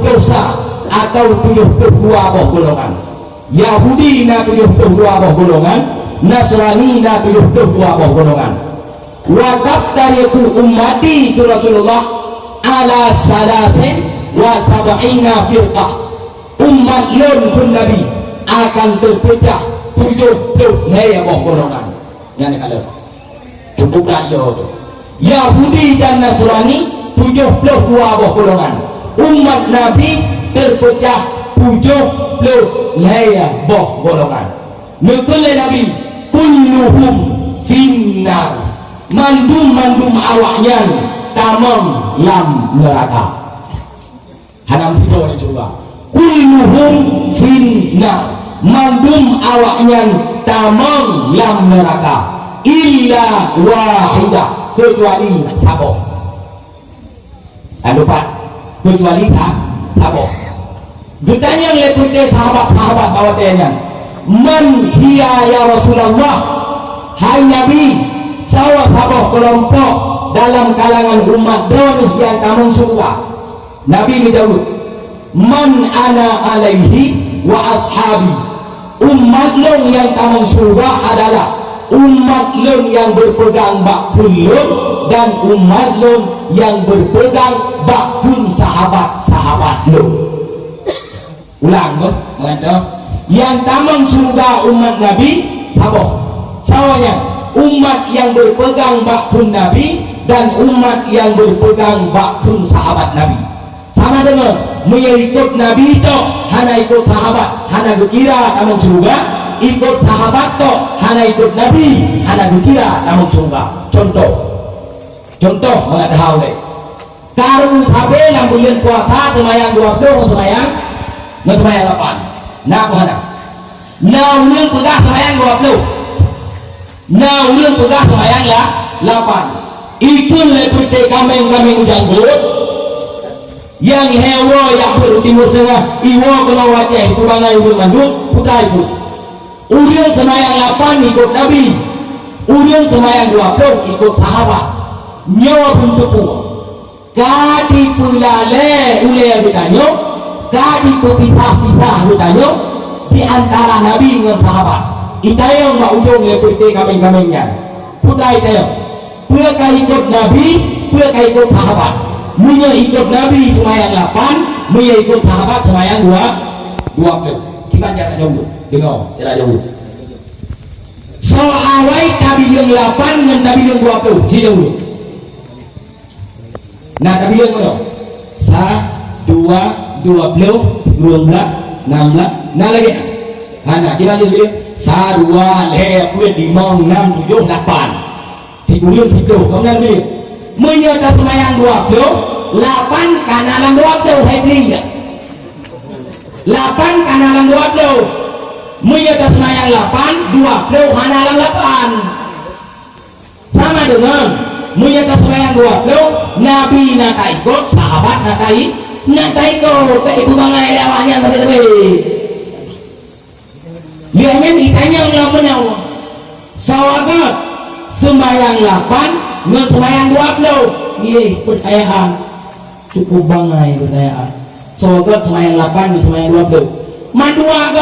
dosa atau 72 golongan. Yahudi na 72 golongan, Nasrani na 72 golongan. Wa taftariqu ummati itu Rasulullah ala salasin wa sab'ina firqah. Umat lun pun Nabi akan terpecah 72 golongan. Yang kalau cukup radio tu. Yahudi dan Nasrani 72 golongan. Umat Nabi terpecah 70 golongan. Nukul Nabi kulluhum finnar. Mandum awaknya tamam lam neraka. Hanam video yang coba. Kulluhum finnar. Mandum awaknya tamam lam neraka. Illa wahidah, kecuali sabo. Lupa, kecuali sabo. Ditanya oleh putih sahabat-sahabat bawatnya, man hiya ya Rasulullah, hai Nabi, sawa sabo kelompok dalam kalangan umat donih yang kamu surga. Nabi menjawab, man ana alaihi wa ashabi. Umat long yang kamu surga adalah umat lun yang berpegang bakun dan umat lun yang berpegang bakun sahabat-sahabat lun. Ulang ke? Yang tamang surga umat Nabi taboh. Sawanya umat yang berpegang bakun Nabi dan umat yang berpegang bakun sahabat Nabi. Sama dengan mengikut Nabi itu hanya ikut sahabat, hanya kira tamang surga. Ikut sahabat tu hanya ikut Nabi, hanya dikira namun surga. Contoh mengadahau ni. Karu sahabat yang bulan puasa semayang 20 semayang 8. Nak mana? Nak bulan pegah semayang 20. Nak bulan pegah semayang 8. Ikut lepute kameng janggut. Yang hewa yang bertimur tengah, iwa kena wajah itu bangai ulun manduk, putai pun. Urian semayang 8 ikut Nabi, urian semayang 20 ikut sahabat. Nyawa pun tepuh. Kadi pulale ule ditanya, kadi pepisah-pisah ditanya di antara Nabi dengan sahabat. Itayang mak ujung lepete kameng-kamengnya. Putai tayang. Pura ikut Nabi, pura ikut sahabat. Munya ikut Nabi semayang 8, munya ikut sahabat semayang 20. Kita jarak jauh. Dengar, jarak jauh. So awai Nabi yang 8 dengan Nabi yang 20 si jauh. Nah Nabi yang mana? 1, 2, 20, 12, 16. Nah lagi. Nah kita jadi 1, 2, 3, 4, 5, 6, 7, 8. Si kuliah hidup. Kamu nanti menyerta semayang 20, 8 karena 20 saya beli ya. 8 karena 20. Menyerta semayang 8, 20 hana 8. Sama dengan menyerta semayang 20, Nabi nak ikut, sahabat nak ikut, ke ibu bangai lewatnya tapi lihatnya ditanya Allah menyawa. Sahabat semayang 8 dengan semayang 20, ini pertanyaan cukup bangai pertanyaan. Sahabat semayang 8 dengan semayang 20. Mandua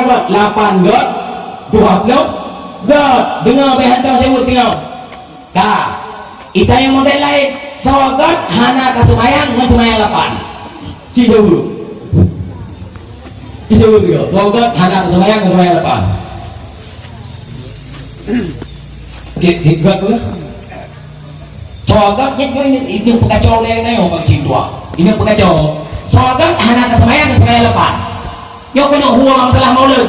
God 8 God 20 God dengar behantar saya tengok ka kita yang model lain sahabat hana ka semayang dengan semayang 8 si dulu dia sahabat hana ka semayang dengan semayang 8 God tu sahabat ini pekacau ni orang cinta ini pekacau sahabat hana ka semayang dengan semayang 8 yo kena huang telah mau leuh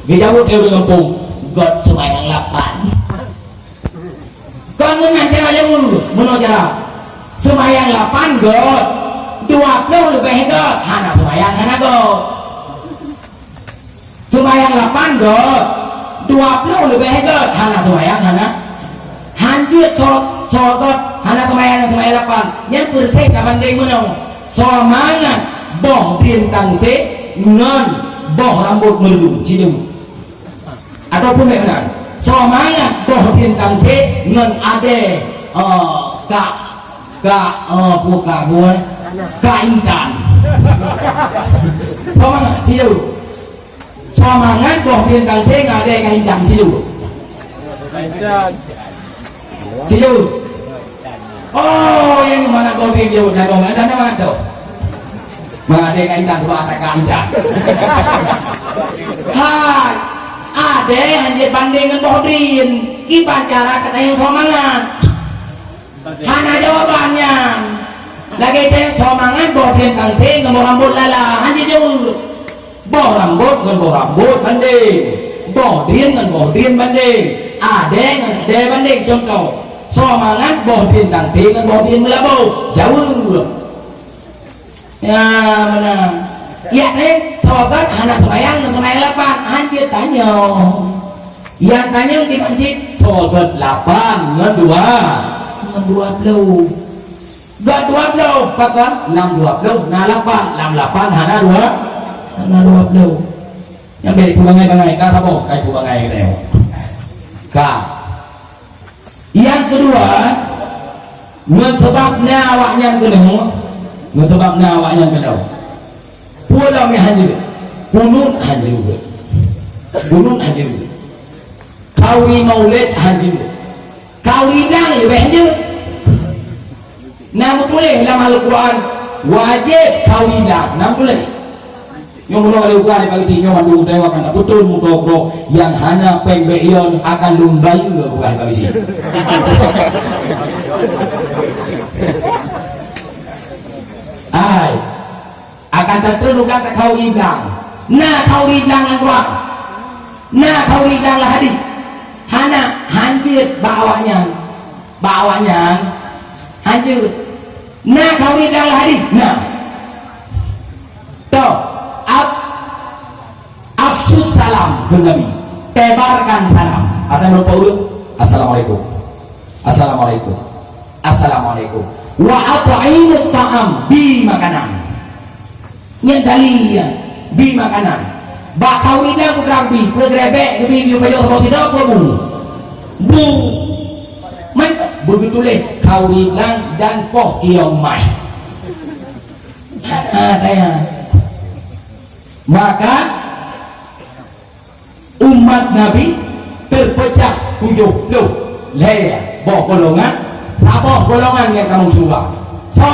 dia jawab dia dengan pung God semayang 8 kan nanti aja mulu cara semayang 8 God 20 lebih God hana semayang hana God semayang 8 God 20 lebih God hana semayang hana hanjut God hana semayang 8 yang persen kapan dia menang semangat boh bintang se ngon boh rambut merdu cium ataupun bagaimana semangat boh bintang se ngon ade buka gue kaintan semangat cilu semangat boh bintang saya nggak ada kaintan cilu oh yang mana kau video dah dong ada mana tuh mana ada kaintan tuh ada kaintan ada hanya bandingkan boh din kita cara kata yang semangat hana jawabannya lagi teh somangan boh bintang saya nggak mau rambut lala hanya jauh boh rambut ngan boh rambut banding boh din ngan boh din banding ada ngan ada banding contoh somangan boh bintang saya ngan boh din melabau jauh ya mana ya teh sobat hana semayang ngan semayang lapan hanya tanya yang tanya di masjid sobat lapan ngan dua puluh gak 20 pakan 620 nah 8 hana 20 yang baik bangai kata boh kayak bangai leo yang kedua sebabnya awaknya penuh pulau mi hanjur kunun hanjur kawi maulid hanjur kawinang lebih hanjur namun boleh dalam Al-Quran wajib kawinang namun boleh yang mula Al-Quran bagi nyawa dulu dewakan betul mudokro yang hanya pembeyon akan lumbai bukan bagi sini akan tertunduk ke kawinang kawinang Al-Quran kawinang lah hadis hana hancur bawahnya hancur kawinang lah hadis toh afsus salam ke Nabi tebarkan salam assalamualaikum wa at'imut ta'am bi makanan nyendali bi makanan ba kawinang kurang bi pegrebek lebih payo roti dah bu begitu leh kawinang dan poh kiomai maka umat Nabi terpecah 7 boh golongan yang kamu surga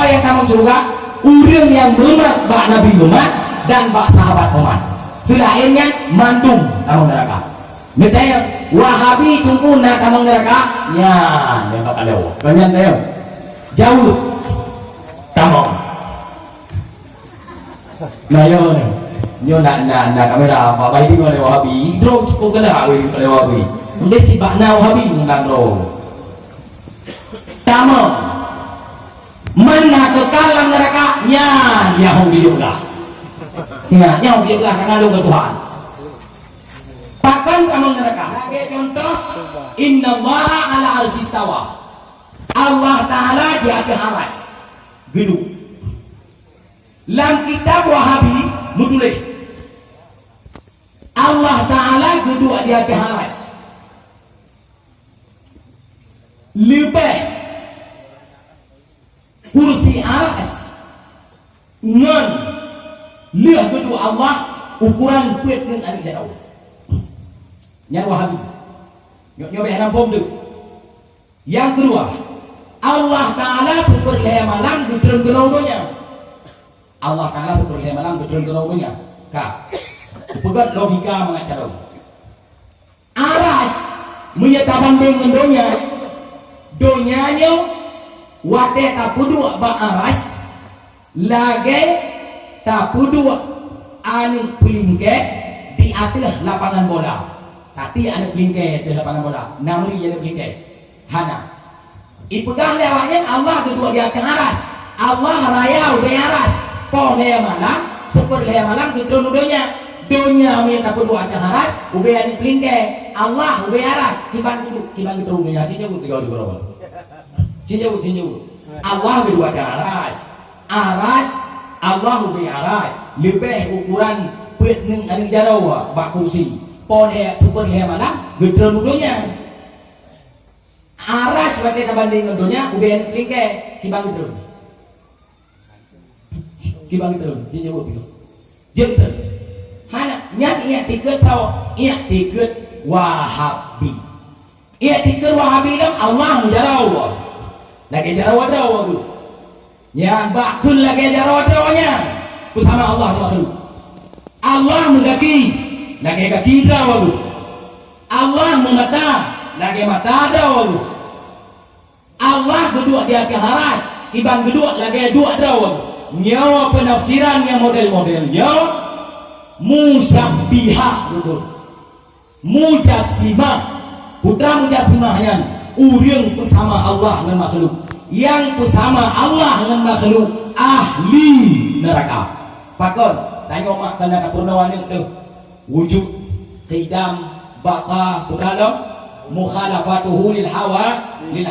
yang kamu surga urang yang umat bak Nabi umat dan bak sahabat umat selainnya mantung kamu neraka Medaya Wahabi kumpulna kamu neraka nya yang ada banyak teh jauh kamu nah yo nak kamera apa bayi ni oleh Wahabi drone cukup kena oleh Wahabi boleh si bakna Wahabi ngundang drone kamu mana kekal dalam neraka nya yang diulah yang diulah karena lu ke Tuhan bahkan kamu neraka sebagai contoh innallaha ala al-istawa Allah Ta'ala di atas aras gedung dalam kitab Wahabi nulis Allah Ta'ala gedung di atas aras lebih kursi aras ngan lihat gedung Allah ukuran kuat dengan adik jauh yang Wahabi nyoba yang bom tu yang kedua Allah Ta'ala syukur leher malam gedung gedungnya Allah Ta'ala syukur leher malam gedung gedungnya pegat logika mengacara aras menyatakan dengan donyanya wate tapudu ba aras lagi tapudu anu pelingke di atas lapangan bola tapi anu pelingke di lapangan bola namun dia anu pelingke hana ipegang lewatnya Allah kedua di atas aras Allah raya udah aras poh leher malam super leher malam gedung donya minta kedua atas aras udah anu pelingke Allah udah aras kiban gedung dunia sih jauh tiga berapa Cinjau Allah berdua ke aras Allah lebih aras lebih ukuran petneng anu jarawa bak kursi pon super leher malam gedung dulunya aras bate banding dunia uben klingke kibang terus dia jawab itu jemput hana nyat ia tiket tau ia tiket Wahabi lam Allah menjarau lagi jarau tu yang bakul lagi jarau nya bersama Allah SWT Allah mengaki lagi kaki jarau Allah memata lagi mata jarau Allah berdua di atas haras ibang berdua lagi dua jarau nyawa penafsiran yang model-modelnya musabbihah betul mujassimah putra mujassimahnya urang bersama Allah dengan makhluk yang bersama Allah dengan makhluk ahli neraka pakon tanya mak kena kapurnawan itu wujud qidam baqa putra mukhalafatuhu lil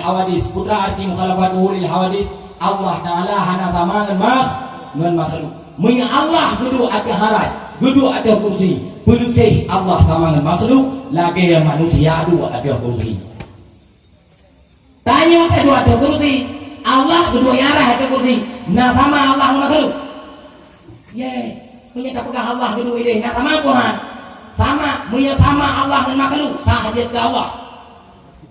hawadis putra arti mukhalafatuhu lil hawadis Allah Ta'ala hana sama dengan makhluk punya Allah duduk atas haras duduk atas kursi bersih Allah sama dengan makhluk lagi yang manusia duduk atas kursi tanya kedua atas kursi Allah duduk arah atas kursi nah sama Allah dengan makhluk punya tak pegang Allah duduk ini nah sama Tuhan sama punya sama Allah dengan makhluk sahaja ke Allah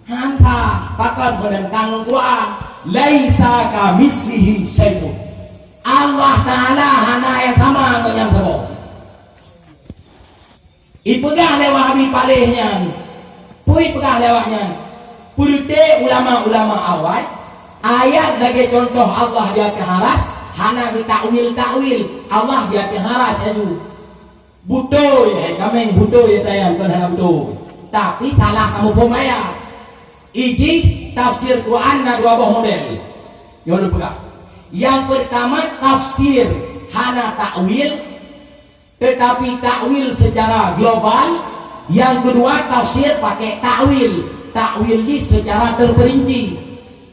hanta pakar menentang Quran laisa kamislihi syai'un Allah Ta'ala hana yang sama dengan semua ipegang lewat habis palihnya pui pegang lewatnya purute ulama-ulama awal ayat lagi contoh Allah di atas haras hana takwil Allah di atas haras saja butoy kami butoy tayang kan hana butoy tapi salah kamu pemaya iji tafsir Quran ada dua buah model yang pegang yang pertama tafsir hana takwil tetapi takwil secara global yang kedua tafsir pakai takwil ini secara terperinci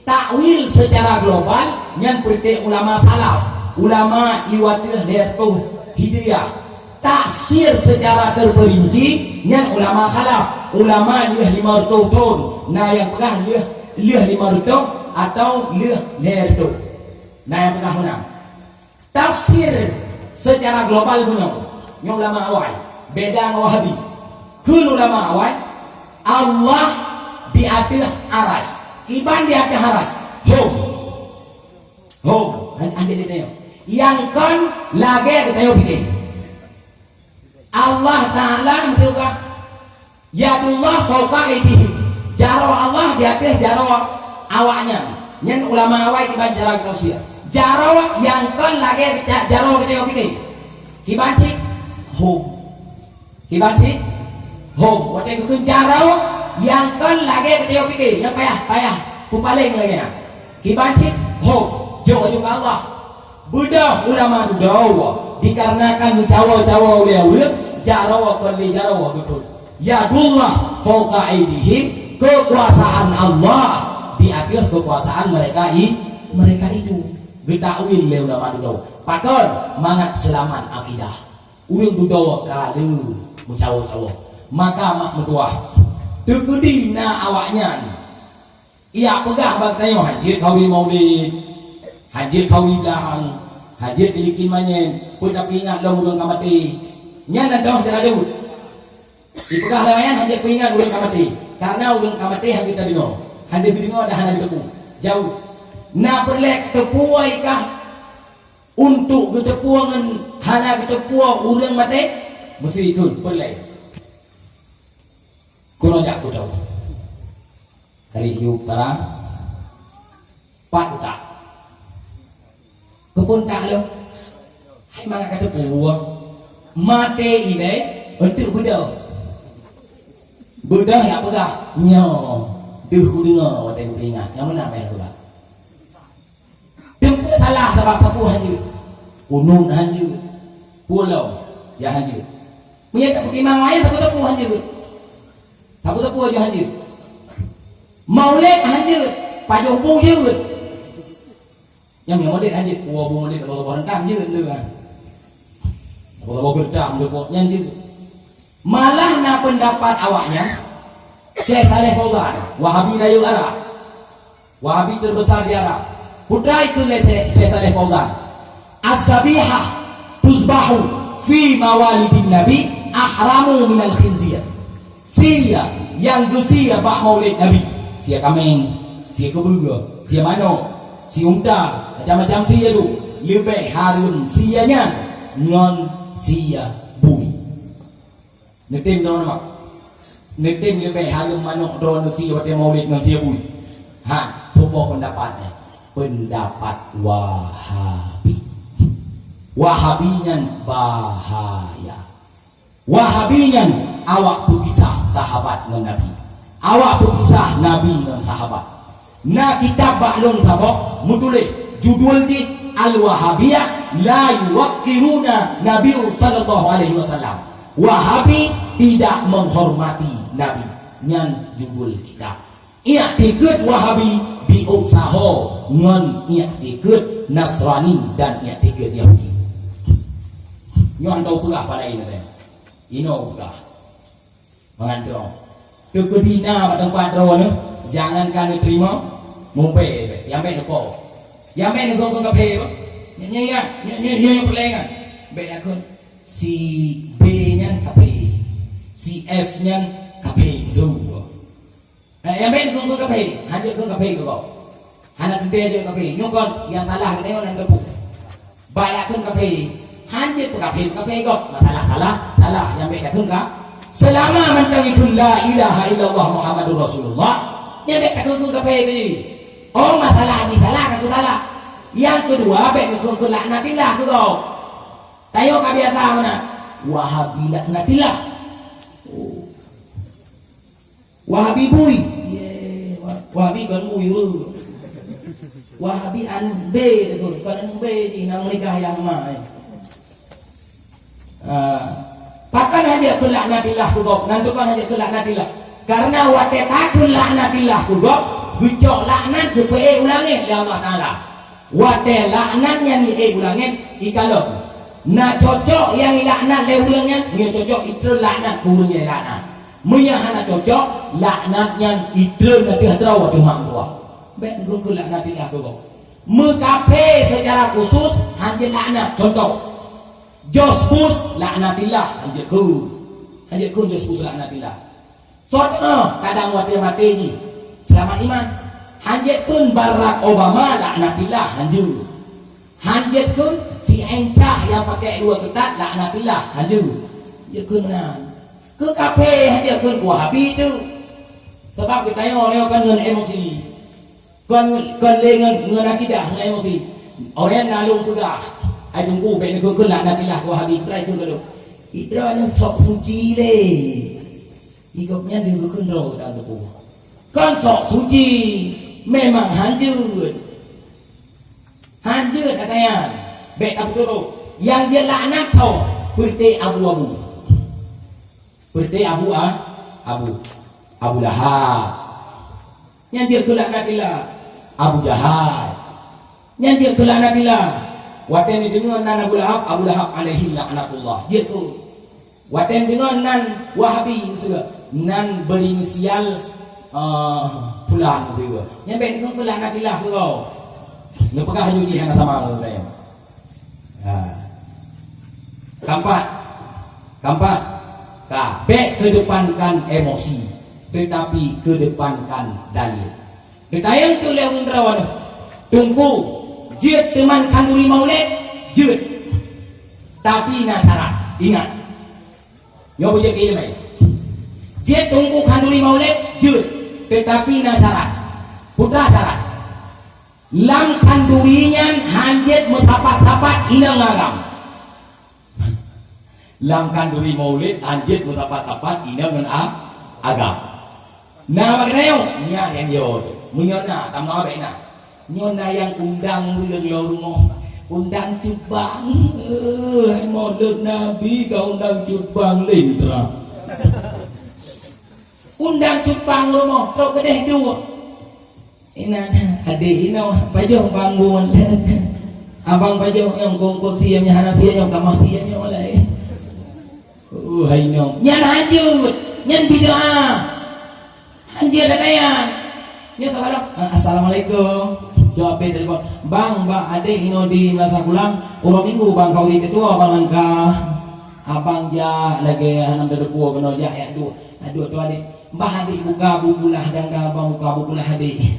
takwil secara global yang seperti ulama salaf ulama iwadah dertuh hijriyah tafsir secara terperinci yang ulama khalaf ulama liah 500 tahun nah yang pegang liah 500 atau liah dertuh nah yang pegang menang tafsir secara global gunung yang ulama awal beda dengan Wahabi kun ulama awal Allah di atas aras iban di atas aras home anjir ditanya yang kan lagi ditanya pikir Allah Ta'ala mencoba yadullah fauqa aydihim jaro Allah di atas jaro awaknya yang ulama awal iban jaro tafsir jaro yang kan lagi jaro ditanya pikir kibanci kibanci waktu itu jaro yang kan lagi ditanya pikir yang payah pupaling lagi ya kibanci jauh juga Allah budak ulama dudawa dikarenakan cawa-cawa oleh jarawa perli jarawa betul yadullah fauqa aydihim kekuasaan Allah di atas kekuasaan mereka itu getakwil le ulama dudawa pakon mangat selamat akidah urang dudawa kalu mencawa-cawa maka mak metuah tekudina awaknya ia pegah bagtanya hajir kauli maulid hajir kauli belahang hajir dilikin manyen pun tapi ingat lo ulun kamati nyana dong secara jauh dipegah lawayan hajir pengingat ulun kamati karena ulun kamati hajir tadi no hajir bidingo dah hana tepu jauh na perlek tepuai kah untuk ketepuangan hana ketepuan ulun mati mesti ikut perlek kuno jak budau kali hidup para pak tak kepun tak lo hai mana kata buah mate ini untuk bedah ya pedah nyo ku dengar waktu ku ingat yang mana bayar pedah dia salah sebab sapu hanjir kunun hanjir pulau ya hanjir punya tak bagaimana ayah sapu hanjir sapu aja hanjir maulid hanjir pajuh bujur yang maulid hanjir buah maulid kalau orang tak hanjir tu kan kalau gedang depoknya hanjir malah na pendapat awaknya Syekh Saleh Fauzan Wahabi Rayu Arab Wahabi terbesar di Arab. Putra itu Syekh Saleh Fauzan. Az-zabihah tuzbahu fi mawalidin Nabi ahramu minal khinzir. Sia yang gusia bak maulid Nabi. Sia kambing, sia keburu, sia mano, sia unta, macam-macam sia tu. Lebih harum sianya non sia bui. Netim dong mak. Netim lebih harum manuk drone sia waktu maulid non sia bui. Ha, coba pendapatnya. Pendapat Wahabi. Wahabinya bahaya. Wahabinya awak berpisah sahabat dengan Nabi. Awak berpisah Nabi dengan sahabat. Nah kitab baklun sabok mutulih judul di Al-Wahabiyah la yuwaqqiruna Nabi sallallahu alaihi wasallam. Wahabi tidak menghormati Nabi. Nyan judul kitab. Ia ikut Wahabi biusaha ngan ia ikut Nasrani dan ia ikut Yahudi. Nyan tahu pegah pada ini teh. Ino pegah. Mengandung. Kekedina pada tempat rawon jangankan diterima mumpe yang baik depo. Yang baik depo kau kape. Nya pelengan. Baik akun si B-nya kape. Si F-nya kape tu. Yang baik kau kape. Hanya kau kape kau. Hanya benda je kape. Nyokon yang salah kita orang depu. Baik akun kape. Hanya tu kape kau. Salah yang baik akun kau. Selama mentangikun la ilaha illallah Muhammadur Rasulullah. Yang baik akun kape ni. Oh masalah ni salah kau salah. Yang kedua baik kau laknatillah kau. Tayo kebiasa mana? Wahabi laknatillah. Oh. Wahabi bui. Wahabi kan bui lu. Wahabi an B tu. Kan an B di nang nikah yang mai. Pakan hanya ke laknatillah tu kau. Nantukan hanya ke laknatillah. Karena wate takun laknatillah tu kau. Bicok laknat ke ulangin ya Allah Taala. Wate laknatnya ni ulangin ikalok. Nak cocok yang laknat le ulangnya, dia cocok itu laknat kurungnya laknat. Menyahana cocok laknatnya itu nanti hadraw waktu mak tua. Baik guru laknatillah tu kau. Mekape secara khusus hanya laknat contoh. Jospus laknatillah hanya ku jospus laknatillah. Soalnya kadang waktu mati ni selamat iman. Hanya kun Barack Obama laknatillah hanya. Hanya kun si encah yang pakai dua ketat laknatillah hanya. Dia kun mana? Ke kafe hanya kun Wahabi tu. Sebab kita yang orang kan dengan emosi. Kan lengan dengan akidah dengan emosi. Orang nalung pegah. Ai tunggu ben kun laknatillah Wahabi try tu dulu. Idranya sok suci le. Hidupnya dia kun roh dah tu. Kan sok suci memang hanjut katanya baik aku dulu yang dia laknat kau putih abu-abu putih Abu Lahab yang dia kelaknatilah Abu Jahal yang dia kelaknatilah waten dengar nan Abu Lahab alaihi laknatullah dia tu waten dengar nan Wahabi nan berinisial pulang tu. Yang baik kau laknatilah kau. Nak pegah haji hang sama kau dah. Keempat. Baik kedepankan emosi tetapi kedepankan dalil. Ketayang tu lewat rawan. Tunggu jid teman kanduri maulid jid. Tapi nasarat. Ingat. Nyoba je ke ilmu. Jid tunggu kanduri maulid jid. Tetapi nasarat putra syarat lam kandurinya hanjit mutapat-tapat inang agam lam kanduri maulid hanjit mutapat-tapat inang agam nah maknanya niya yang dia menyona tambah baik nak nyona yang undang rumah undang cubang model Nabi kau undang cubang lindra undang cupang rumah tok kedeh dua ina hadih ina pajoh bangun abang pajoh yang kongkong siamnya hanafianya kamahtianya oleh hai no nyan hajut nyan bid'ah hanjir dadayan Ya sekarang assalamualaikum. Jawab telefon. Bang, adik ino di Masa Kulang. Urang minggu bang kau di ketua bang langkah. Abang ja lagi hanam dedepu kena ja ya aduh tu adik. Mbah adik buka buku lah dan abang buka buku lah adik.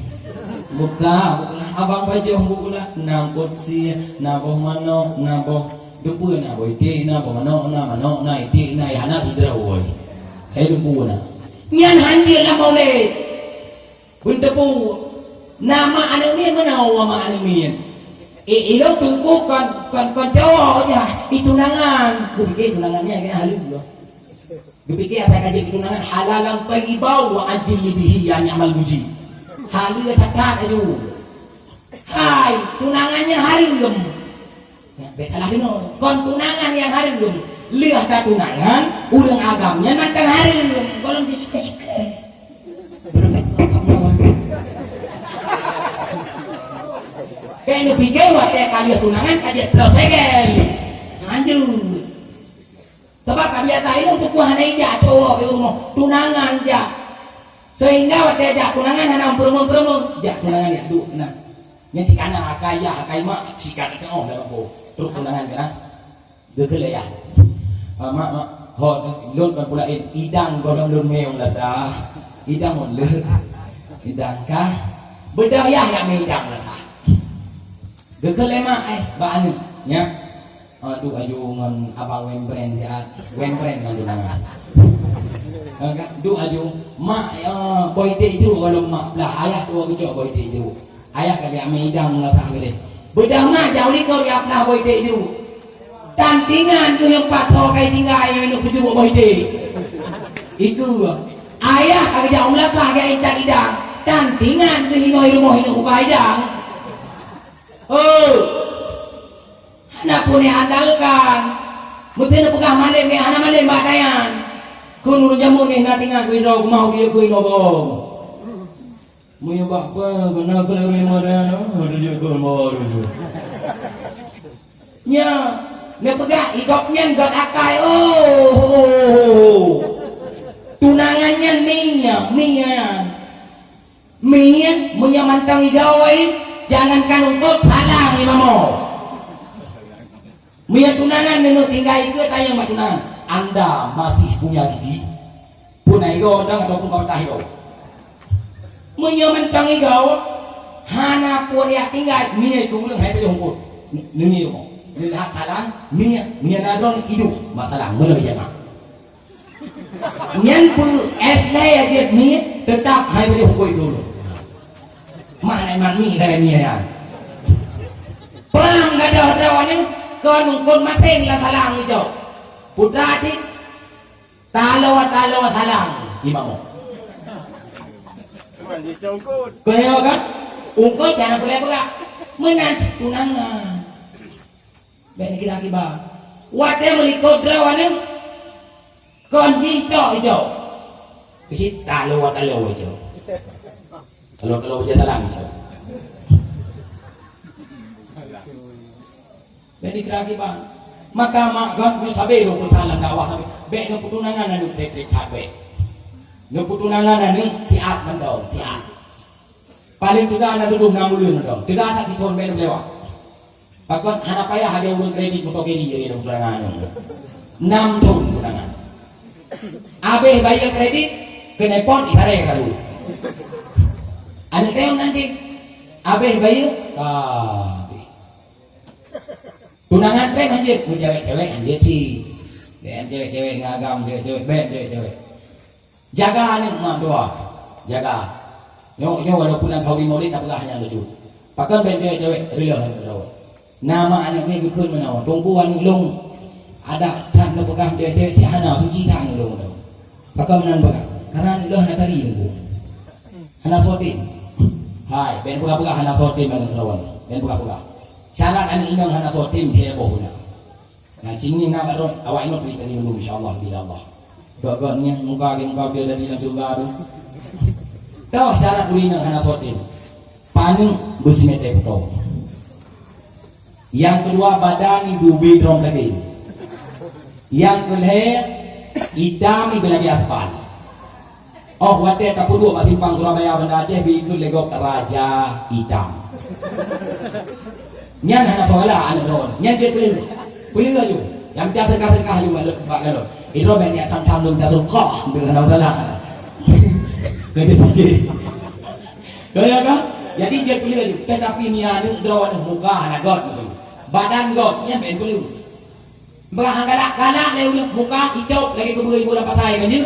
Buka buku lah abang baca buku lah. Nampot si naboh mano naboh depu na boy ti na mano na iti na yana sidra boy. Depu na. Nyan hanjil lah maulid. Buntepu nama anak ni mana nama anak ni? Ilo tunggu kon Jawa aja tunangan. Gue pikir tunangannya kayak halus loh. Gue pikir apa kaji tunangan halalan tayyibau wa ajli bihi ya ni'mal muji. Halus kata aja. Hai tunangannya harum. Ya betalah dino. Kon tunangan yang harum. Lihat tak tunangan, urang agamnya nantang harum. Golong cuci-cuci. Kaya nyo bigay wate kali tunangan kajet plus segel lanjut sebab kebiasaan untuk kuah naija cowok itu mau tunangan ja sehingga wate ja tunangan hanam promo ja tunangan ya du nah yang si kana akai mak si kana ke oh dalam bo terus tunangan kana gegel ya mak hot lun kan pulain idang golong lun meong lah dah idang on le idang kah bedayah yang idang lah gegel emak bahan nya aduh ajungan abang wembren ya wembren tunangan du aju mak boy te itu kalau mak lah ayah tua kecok boy te itu ayah kagak amidang ngatah gede bedang mah jauh ni kau ya lah boy te itu tantingan tu yang patho kai tinggal ayo nak tuju boy te itu ayah kagak jauh lah kagak itak idang tantingan tu hinoi rumah hinoi buka idang. Oh, anak punya andalkan. Mesti nak pegang malam ni, anak malam badayan. Kau nurun jamu ni nak tinggal kau rau mau dia kau nobong. Muya bapa benar kalau ni mana? Ada dia kau mau tu. Nya, nak pegang hidupnya got akai. Oh, tunangannya Mia mantang igawai. Jangankan untuk halang imamo. Mia tunangan menurut tinggal itu tanya mak tunangan. Anda masih punya gigi. Punai go dang ataupun kau tahi go. Mia mentang igau. Hana pun ya tinggal. Mia itu ulang hai pejongkut. Nini mo. Lihat halang. Mia nadon hidup. Matalang mulai jangan. Yang pu esle aja mia tetap hai pejongkut dulu. Mana mami kaya niya yan perang gada ni kon mateng lah salang ito putra si talo salang imam mo kaya kan ungkot jangan boleh pula menanci tunangan baik kira ba wate melikot drawa ni kon jito ito kasi talo ito kalau dia talang itu. Jadi keragi bang, maka mak sabi lo pun salah dakwah sabi. Bek no putunangan anu trik habe. No putunangan anu siat mandau siat. Paling juga anak duduk 60 mandau. Tidak ada kiton bek lewat. Pakon anak payah ada urun kredit untuk kiri jadi no putunangan anu. 6 tahun putunangan. Abe bayar kredit kena pon itare kalu. Ada tayong nanti abeh bayu tunangan tren anjir mu cewek-cewek anjir sih dan cewek-cewek ngagam cewek-cewek jaga nih mak doa jaga nyo walaupun kau di maulid tak hanya lucu pakai cewek-cewek rela hanya nama anak ni gukun menawa tungguan ilung ada kan lo pegang cewek-cewek si hana suci tak ilung pakai menan pegang karena ilah nak cari ilmu hana sotin hai, ben buka-buka hana sotim yang lawan. Ben buka-buka. Syarat ani inang hana sotim dia bohuna. Nah, sini nak ron awak ingat beri kali dulu insyaallah bila Allah. Gagaknya muka dia dari dalam surga tu. Tahu syarat beri inang hana sotim. Panu busmete betul. Yang kedua badan ibu bidrong tadi. Yang kelih idami belagi aspal. Oh wadah tak perlu kat simpang Surabaya Banda Aceh ikut legok Raja Hitam. Nyan hana soalan anak ron. Nyan je pelih aja. Yang biasa kata juga lepak kan. Itu banyak tang-tang dah suka dengan Allah. Lebih tinggi. Kaya kan? Jadi dia pelih aja. Tetapi ni ada ron muka anak god tu. Badan god nyan ben pelih. Bahang galak dia muka hidup lagi keberi bola patai kan je.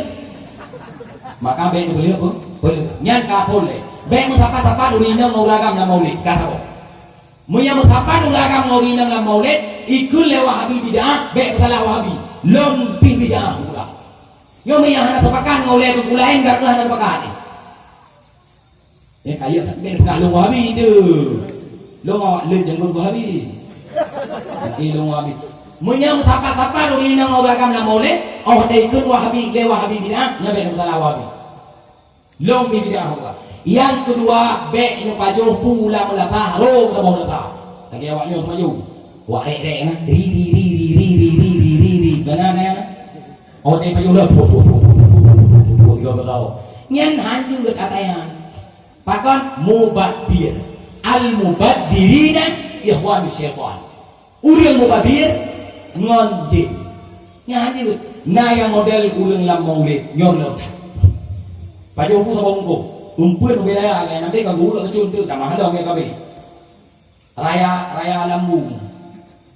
Maka ben boleh apa? Boleh. Nyan kapol le. Ben musapa-sapa dunia maulagam na maulid kata apa? Munya musapa ulagam maulid na maulid ikul le wahabi bidah, ben salah wahabi. Lom pi bidah pula. Yo munya hana sepakan maulid ku lain gak hana sepakan ni. Kaya ben kalau wahabi tu. Lo awak le jenggon wahabi. Lo wahabi. Munya musapa-sapa dunia maulagam na maulid, oh dai ikut wahabi le wahabi bidah, nya ben salah wahabi. Long bidah pula. Yang kedua, bek ni pajuh pula melatah, ro ke bawah latah. Lagi awaknya maju. Wak rek na, ri. Benar na. Oh dai pajuh lah. Yo berau. Nyen hanjur katanya. Pakon mubadir. Al mubaddirina ikhwan syaitan. Urang mubadir ngonjit. Nya hanjur. Na yang model ulang lam maulid nyor lo. Pajuh pu sabong ko. Umpuan wilayah nanti kan guru kecun tu dah mahal orang kami. Raya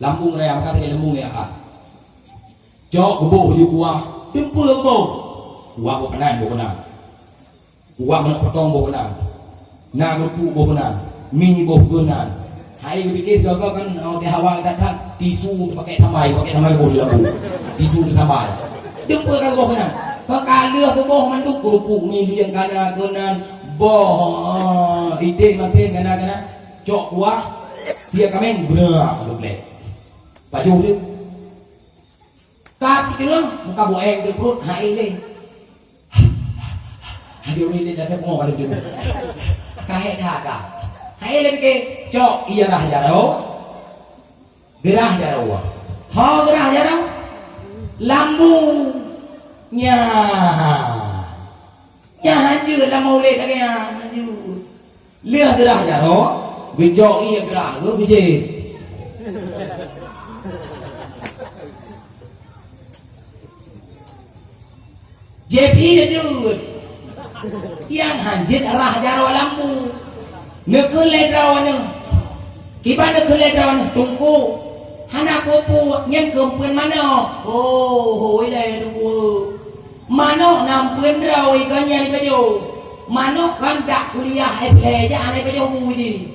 Lambung raya apa kata Lambung ya ah. Jok bubuh ju kuah, jumpa bubuh. Kuah bukan Kuah nak potong bukan. Na rupu bukan. Mi bukan. Hai fikir jaga kan di hawa datang tisu pakai tamai boleh lagu. Tisu tamai. Jumpa kan bukan. Kekala boh manduk kerupuk ni yang kanan boh ide makin kana cok kuah sia kamen benar boleh baju dia kasih dia muka boeng dia perut hai le hadir ni dia tak mau ada dia kahe thaga hai le ke cok iya rah jaro gerah jaro ha gerah jaro lambu nya hanjur lah maulid tak kaya hanjur lihat gerah jaro bijok iya gerah ke bije JP hanjur yang hanjur arah jaro lampu nekun ledraw anu kiban nekun ledraw anu tungku hana pupu nyen kempuan mana oh hoi dah tunggu Mano nampun raw ikan yang dibajo. Mano kan tak kuliah leja ane bajo budi.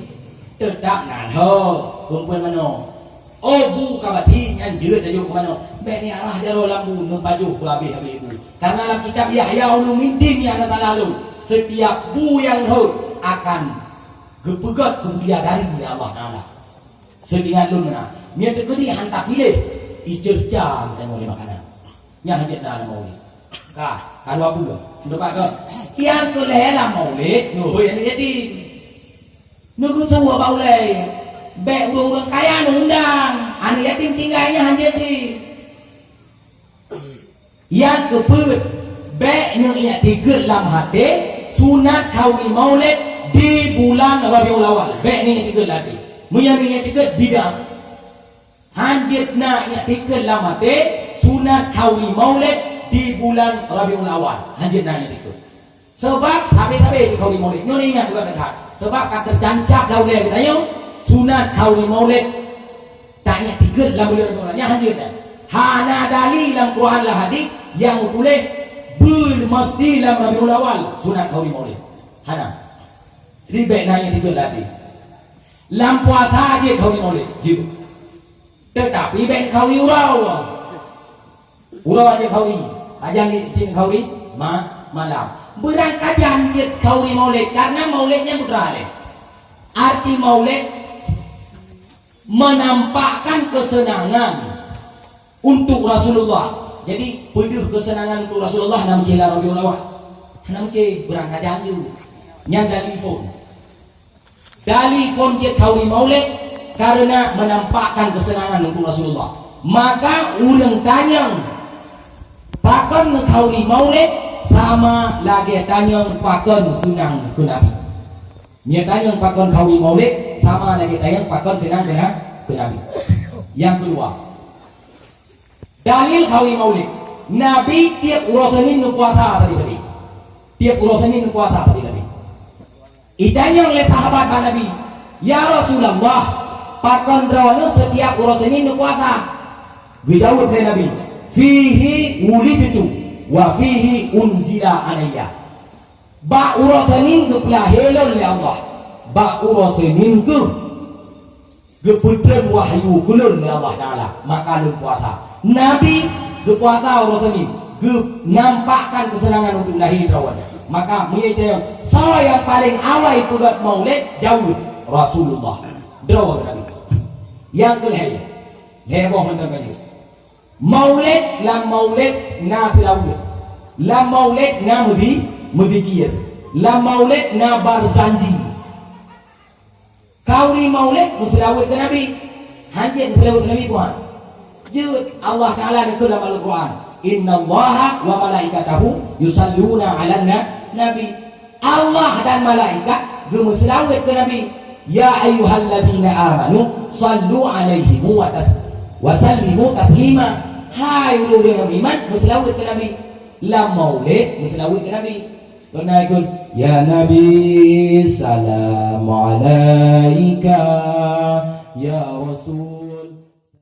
Tetap nan ho kumpul mano. Oh bu kabati yang jeut ajo mano. Beni arah jaro lambu nu bajo habis ibu. Karena kitab Yahya Ulumuddin yang lalu setiap bu yang ho akan gepegat kemudian dari Allah Taala. Sedingan lu mana. Nya tekedi hantar pilih icerca kita boleh makanan. Nya hajat dah maulid. Kalau apa tu? Untuk apa? Yang kelihatan maulid, nuh yang jadi, nuh semua maulid, bek urang kaya undang, anak yatim tinggalnya hanya si. Yang keput, bek nuh yang tiga dalam hati, sunat kawin maulid di bulan Rabiul Awal, bek ni yang tiga lagi, munya ni yang tiga bidah, hanjit nak yang tiga dalam hati, sunat kawin maulid di bulan Rabiul Awal hanjir nanya itu sebab habis-habis kau di maulid nyo ingat juga dekat sebab kata tercancap lau le kita yo sunat kau di maulid tanya tiga dalam bulan Rabiul Awal hanjir dah hana dalil dalam Quran lah hadis yang boleh bermesti dalam Rabiul Awal sunat kau di maulid hana ribet nanya tiga lagi lam puasa je kau di maulid je tetapi ben kau urau aja kau Kajian di sini kauri malam. Berang kajian kauri maulid karena maulidnya beralih. Arti maulid menampakkan kesenangan untuk Rasulullah. Jadi peduh kesenangan untuk Rasulullah nama cila Rabiul Awal. Nama cila berang kajian dulu. Yang dalifon je kauri maulid karena menampakkan kesenangan untuk Rasulullah. Maka urang tanya Pakon mengkauli maulid sama lagi tanya pakon sunang ke Nabi. Dia tanya pakon khawi maulid, sama lagi tanya pakon sunang ke Nabi. Yang kedua, dalil khawi maulid. Nabi tiap urusan ini puasa tadi Nabi. Tiap urusan ini puasa tadi Nabi. Itanya oleh sahabat Nabi, ya Rasulullah, pakon rawana setiap urusan ini puasa. Dijawab oleh Nabi, fihi wulidtu wa fihi unzila alayya. Ba urusanin ke pelahilun oleh Allah, ba urusanin ke keputusan wahyu kulun oleh Allah Ta'ala, maka lu puasa. Nabi ke puasa urusanin ke nampakkan kesenangan untuk lahir rawan, maka menjadi saya yang paling awal itu buat maulid jauh Rasulullah rawan Nabi. Yang kedua, heboh mendengarnya maulid la maulid na tilawud, la maulid na mudhikir, la maulid na barzanji. Kauri maulid muslawud ke Nabi, hanjir muslawud ke Nabi Tuhan. Jud Allah Ta'ala di dalam Al-Quran, Inna Allaha wa malaikatahu yusalluna ala Nabi. Allah dan malaikat muslawud ke Nabi. Ya ayyuhalladzina amanu sallu alaihi wa sallimu taslima. Hai orang yang beriman berselawat ke Nabi. La maulid berselawat ke Nabi. Karena ikut ya Nabi salam alaika ya Rasul.